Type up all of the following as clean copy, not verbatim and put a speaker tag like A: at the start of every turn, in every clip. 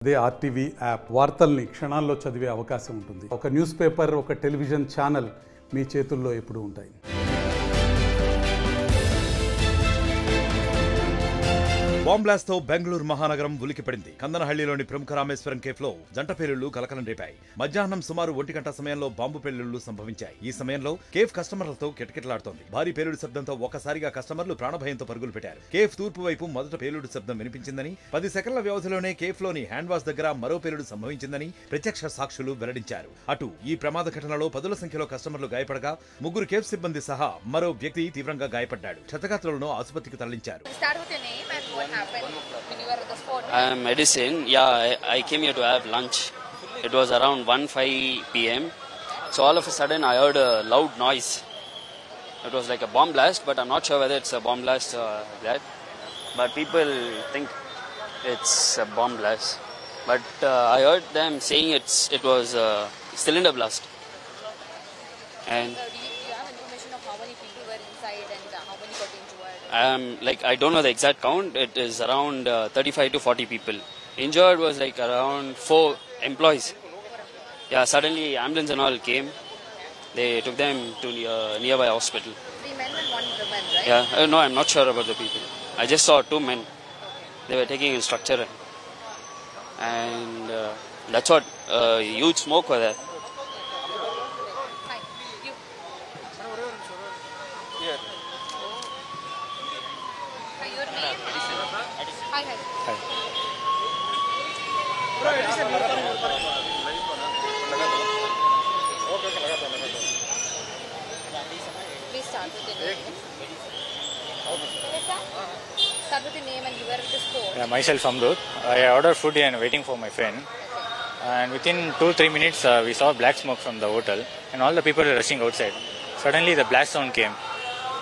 A: అదే RTV app వార్తల్ని క్షణాల్లో చదివే అవకాశం ఉంటుంది. ఒక న్యూస్ పేపర్, ఒక టెలివిజన్ ఛానల్ మీ చేతుల్లో ఎప్పుడూ ఉంటాయి.
B: బాంబ్ బ్లాస్ట్ తో బెంగళూరు మహానగరం ఉలికిపడింది. కందనహళ్లిలోని ప్రముఖ రామేశ్వరం కేఫ్ లో జంట పేలుళ్లు కలకలం రేపాయి. మధ్యాహ్నం సుమారు 1 గంట సమయంలో బాంబు పేలుళ్లు సంభవించాయి. ఈ సమయంలో కేఫ్ కస్టమర్లతో కిటకిటలాడుతోంది. భారీ పేలుడు శబ్దంతో ఒక్కసారిగా కస్టమర్లు ప్రాణభయంతో పరుగులు పెట్టారు. కేఫ్ తూర్పు వైపు మొదట పేలుడు శబ్దం వినిపించిందని, 10 సెకండ్ల వ్యవధిలోనే కేఫ్ లోని హ్యాండ్ వాష్ దగ్గర మరో పేలుడు సంభవించిందని ప్రత్యక్ష సాక్షులు వెల్లడించారు. అటు ఈ ప్రమాద ఘటనలో పదుల సంఖ్యలో కస్టమర్లు గాయపడగా 3 కేఫ్ సిబ్బంది సహా మరో వ్యక్తి తీవ్రంగా గాయపడ్డాడు. క్షతగాత్రులను ఆసుపత్రికి తరలించారు.
C: I am Edison. Yeah, I came here to have lunch. It was around 1:05 p.m. So all of a sudden I heard a loud noise. It was like a bomb blast, but I'm not sure whether it's a bomb blast or that. But people think it's a bomb blast. But I heard them saying it was a cylinder blast. And
D: do you have information of how many people were inside and how many got injured?
C: I don't know the exact count. It is around 35 to 40 people. Injured was like around 4 employees. Yeah, suddenly ambulance and all came. They took them to nearby hospital.
D: 3 men and 1 woman, right?
C: Yeah, no, I'm not sure about the people. I just saw 2 men. They were taking in structure. And that's what, huge smoke was there.
D: Hi. You.
C: Here.
D: Hi, your name? Hi, hi.
C: Hi.
D: Please start with the name. Start with the name and you were at the store.
E: Yeah, myself Amrut. I ordered food and waiting for my friend. And within 2-3 minutes, we saw black smoke from the hotel, and all the people were rushing outside. Suddenly, the blast sound came.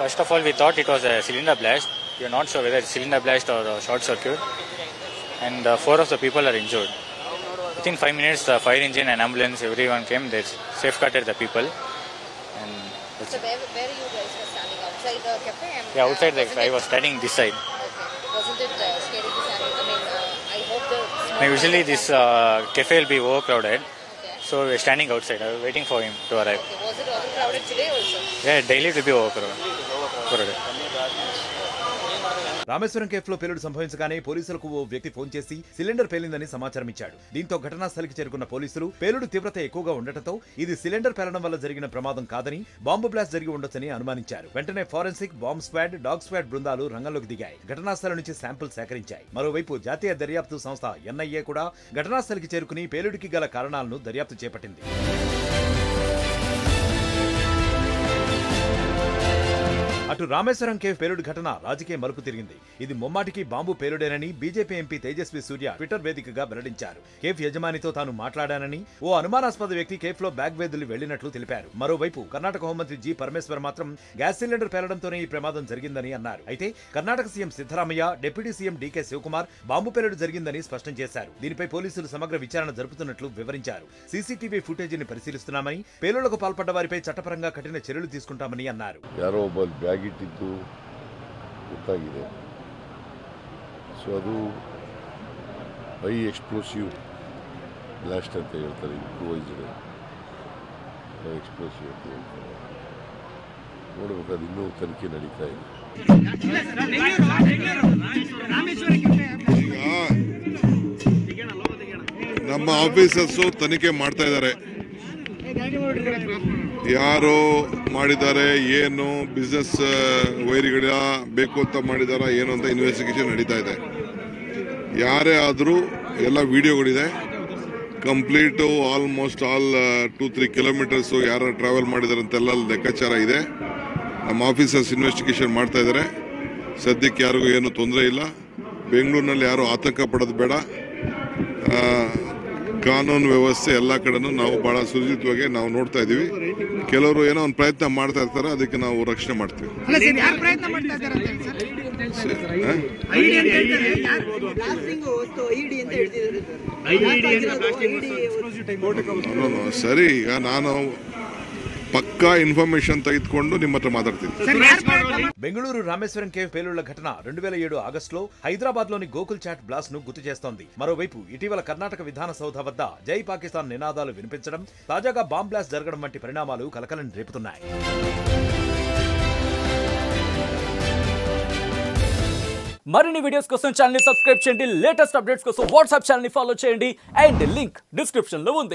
E: First of all, we thought it was a cylinder blast. We are not sure whether it's cylinder blast or a short circuit. And 4 of the people are injured. Within 5 minutes, the fire engine and ambulance, everyone came. They safeguarded the people. And
D: So where you guys were standing? Outside the cafe? And,
E: yeah, outside I was standing this side.
D: Okay. Wasn't it scary to stand? I mean, I hope the smoke...
E: Now, usually this cafe will be overcrowded.
D: Okay.
E: So we are standing outside. I was waiting for him to arrive.
D: Okay. Was it overcrowded today also?
E: Yeah, daily it will be overcrowded.
B: Rameswaram cafe లో పేలుడు సంభవించగానే పోలీసులకు ఓ వ్యక్తి phone చేసి cylinder పేలిందని సమాచారం ఇచ్చాడు. దీంతో ఘటనా స్థలికి చేరుకున్న పోలీసులు పేలుడు తీవ్రత ఎక్కువగా ఉండటంతో ఇది సిలిండర్ పేలడం వల్ల జరిగిన ప్రమాదం కాదని, బాంబు బ్లాస్ట్ జరిగి ఉండొచ్చని అనుమానించారు. వెంటనే forensic, bomb squad, dog squad బృందాలు రంగంలోకి దిగాయి. ఘటనా స్థలం నుంచి శాంపుల్ సేకరించాయి. మరోవైపు జాతీయ దర్యాప్తు సంస్థ NIA కూడా ఘటనా స్థలికి చేరుకుని పేలుడికి గల కారణాలను దర్యాప్తు చేపట్టింది. అటు రామేశ్వరం కేఫ్ పేలుడు ఘటన రాజకీయ మలుపు తిరిగింది. ఇది ముమ్మాటికి బాంబు పేలుడేనని బీజేపీ ఎంపీ తేజస్వి సూర్య ట్విట్టర్ వేదికగా వెల్లడించారు. కేఫ్ యజమానితో తాను మాట్లాడానని, ఓ అనుమానాస్పద వ్యక్తి కేఫ్ లో బ్యాగ్ వేదులు వెళ్లినట్లు తెలిపారు. మరోవైపు కర్ణాటక హోంమంత్రి జి పరమేశ్వర్ మాత్రం గ్యాస్ సిలిండర్ పేలడంతోనే ఈ ప్రమాదం జరిగిందని అన్నారు. అయితే Karnataka CM Siddaramaiah, deputy CM DK Shivakumar bomb పేలుడు జరిగిందని స్పష్టం చేశారు. దీనిపై పోలీసులు సమగ్ర విచారణ జరుపుతున్నట్లు వివరించారు. సీసీటీవీ ఫుటేజీని పరిశీలిస్తున్నామని, పేలుళ్లకు పాల్పడ్డ వారిపై చట్టపరంగా కఠిన చర్యలు తీసుకుంటామని అన్నారు.
F: ಇಟ್ಟಿದ್ದು ಗೊತ್ತಾಗಿದೆ. ಸೊ ಅದು ಹೈ ಎಕ್ಸ್ಪ್ಲೋಸಿವ್ ಬ್ಲಾಸ್ಟ್ ಅಂತ ಹೇಳ್ತಾರೆ. ಇಂಪ್ರೂವೈಸ್ಡ್ ಹೈ ಎಕ್ಸ್ಪ್ಲೋಸಿವ್ ಅಂತ ಹೇಳ್ತಾರೆ. ನೋಡಬೇಕು, ಅದು ಇನ್ನೂ ತನಿಖೆ ನಡೀತಾ ಇದೆ. ನಮ್ಮ ಆಫೀಸರ್ಸು ತನಿಖೆ ಮಾಡ್ತಾ ಇದ್ದಾರೆ. ಯಾರು ಮಾಡಿದ್ದಾರೆ, ಏನು ಬಿಸ್ನೆಸ್ ವೈರಿಗಳ ಬೇಕು ಅಂತ ಮಾಡಿದಾರ ಏನು ಅಂತ ಇನ್ವೆಸ್ಟಿಗೇಷನ್ ನಡೀತಾ ಇದೆ. ಯಾರೇ ಆದರೂ ಎಲ್ಲ ವಿಡಿಯೋಗಳಿದೆ. ಕಂಪ್ಲೀಟು ಆಲ್ಮೋಸ್ಟ್ ಆಲ್ 2-3 ಕಿಲೋಮೀಟರ್ಸು ಯಾರು ಟ್ರಾವೆಲ್ ಮಾಡಿದ್ದಾರೆ ಅಂತೆಲ್ಲ ಲೆಕ್ಕಾಚಾರ ಇದೆ. ನಮ್ಮ ಆಫೀಸರ್ಸ್ ಇನ್ವೆಸ್ಟಿಗೇಷನ್ ಮಾಡ್ತಾ ಇದ್ದಾರೆ. ಸದ್ಯಕ್ಕೆ ಯಾರಿಗೂ ಏನು ತೊಂದರೆ ಇಲ್ಲ. ಬೆಂಗಳೂರಿನಲ್ಲಿ ಯಾರು ಆತಂಕ ಪಡೋದು ಬೇಡ. ಕಾನೂನು ವ್ಯವಸ್ಥೆ ಎಲ್ಲ ಕಡೆನೂ ನಾವು ಬಹಳ ಸುರಕ್ಷಿತವಾಗಿ ನಾವು ನೋಡ್ತಾ ಇದ್ದೀವಿ. ಕೆಲವರು ಏನೋ ಒಂದು ಪ್ರಯತ್ನ ಮಾಡ್ತಾ ಇರ್ತಾರೆ, ಅದಕ್ಕೆ ನಾವು ರಕ್ಷಣೆ ಮಾಡ್ತೀವಿ. ಸರಿ, ಈಗ ನಾನು ಪಕ್ಕಾ ಇನ್ಫಾರ್ಮೇಶನ್ ತೆಗೆದುಕೊಂಡು ನಿಮ್ಮ ಹತ್ರ ಮಾತಾಡ್ತೀನಿ.
B: బెంగళూరు రామేశ్వరం కేవ్ పేలుళ్ల ఘటన 2007 ఆగస్టులో హైదరాబాద్ లోని గోకుల్ చాట్ బ్లాస్ట్ ను గుర్తు చేస్తోంది. మరోవైపు ఇటీవల కర్ణాటక విధాన సౌధ వద్ద జై పాకిస్తాన్ నినాదాలు వినిపించడం, తాజాగా బాంబ్ బ్లాస్ట్ జరగడం వంటి పరిణామాలు కలకలం రేపుతున్నాయి.
G: మరిన్ని వీడియోస్ కోసం ఛానల్ ని సబ్స్క్రైబ్ చేయండి. లేటెస్ట్ అప్డేట్స్ కోసం వాట్సాప్ ఛానల్ ని ఫాలో చేయండి. అండ్ లింక్ డిస్క్రిప్షన్ లో ఉంది.